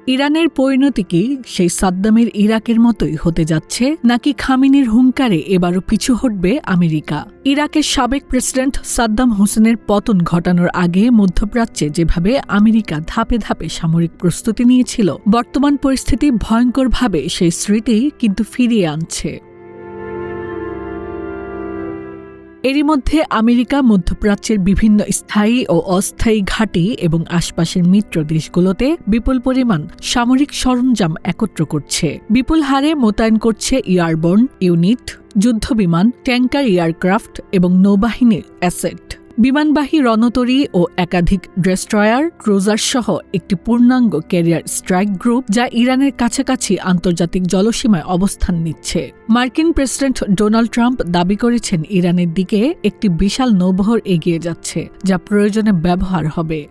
ইরানের পরিণতি কি সেই সাদ্দামের ইরাকের মতোই হতে যাচ্ছে, নাকি খামেনির হুঙ্কারে এবারও পিছু হটবে আমেরিকা? ইরাকের সাবেক প্রেসিডেন্ট সাদ্দাম হোসেনের পতন ঘটানোর আগে মধ্যপ্রাচ্যে যেভাবে আমেরিকা ধাপে ধাপে সামরিক প্রস্তুতি নিয়েছিল, বর্তমান পরিস্থিতি ভয়ঙ্করভাবে সেই স্মৃতি কিন্তু ফিরিয়ে আনছে। এরই মধ্যে আমেরিকা মধ্যপ্রাচ্যের বিভিন্ন স্থায়ী ও অস্থায়ী ঘাঁটি এবং আশপাশের মিত্র দেশগুলোতে বিপুল পরিমাণ সামরিক সরঞ্জাম একত্র করছে, বিপুল হারে মোতায়েন করছে এয়ারবোর্ন ইউনিট, যুদ্ধবিমান, ট্যাঙ্কার, এয়ারক্রাফট এবং নৌবাহিনীর অ্যাসেট, বিমানবাহী রণতরী ও একাধিক ডেস্ট্রয়ার, ক্রুজার সহ একটি পূর্ণাঙ্গ ক্যারিয়ার স্ট্রাইক গ্রুপ যা ইরানের কাছাকাছি আন্তর্জাতিক জলসীমায় অবস্থান নিচ্ছে। মার্কিন প্রেসিডেন্ট ডোনাল্ড ট্রাম্প দাবি করেছেন ইরানের দিকে একটি বিশাল নৌবহর এগিয়ে যাচ্ছে, যা প্রয়োজনে ব্যবহার হবে।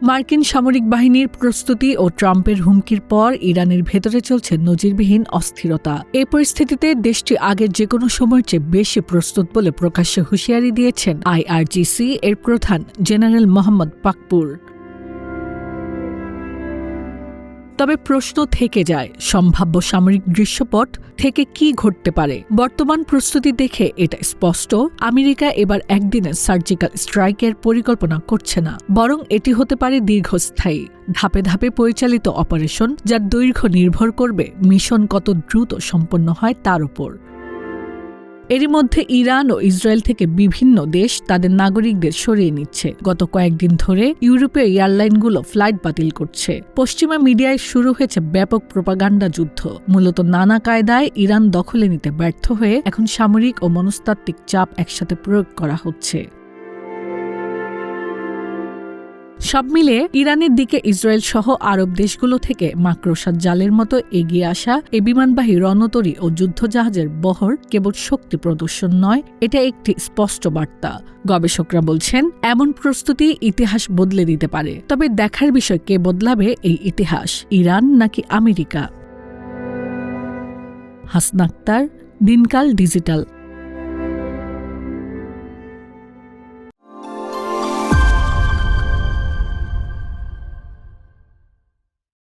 মার্কিন সামরিক বাহিনীর প্রস্তুতি ও ট্রাম্পের হুমকির পর ইরানের ভেতরে চলছে নজিরবিহীন অস্থিরতা। এই পরিস্থিতিতে দেশটি আগের যেকোনো সময়ের চেয়ে বেশি প্রস্তুত বলে প্রকাশ্যে হুঁশিয়ারি দিয়েছেন IRGC এর প্রধান জেনারেল মোহাম্মদ পাকপুর। তবে প্রশ্ন থেকে যায়, সম্ভাব্য সামরিক দৃশ্যপট থেকে কি ঘটতে পারে? বর্তমান প্রস্তুতি দেখে এটা স্পষ্ট, আমেরিকা এবার একদিনের সার্জিক্যাল স্ট্রাইকের পরিকল্পনা করছে না, বরং এটি হতে পারে দীর্ঘস্থায়ী, ধাপে ধাপে পরিচালিত অপারেশন, যার দৈর্ঘ্য নির্ভর করবে মিশন কত দ্রুত সম্পন্ন হয় তার উপর। এরই মধ্যে ইরান ও ইসরায়েল থেকে বিভিন্ন দেশ তাদের নাগরিকদের সরিয়ে নিচ্ছে। গত কয়েকদিন ধরে ইউরোপীয় এয়ারলাইনগুলো ফ্লাইট বাতিল করছে। পশ্চিমা মিডিয়ায় শুরু হয়েছে ব্যাপক প্রোপাগান্ডা যুদ্ধ। মূলত নানা কায়দায় ইরান দখলে নিতে ব্যর্থ হয়ে এখন সামরিক ও মনস্তাত্ত্বিক চাপ একসাথে প্রয়োগ করা হচ্ছে। সব মিলিয়ে ইরানের দিকে ইসরায়েল সহ আরব দেশগুলো থেকে মাকড়সার জালের মতো এগিয়ে আসা এই বিমানবাহী রণতরী ও যুদ্ধজাহাজের বহর কেবল শক্তি প্রদর্শন নয়, এটা একটি স্পষ্ট বার্তা। গবেষকরা বলছেন, এমন প্রস্তুতি ইতিহাস বদলে দিতে পারে। তবে দেখার বিষয়, কে বদলাবে এই ইতিহাস, ইরান নাকি আমেরিকা? হাসনা আক্তার, দিনকাল ডিজিটাল।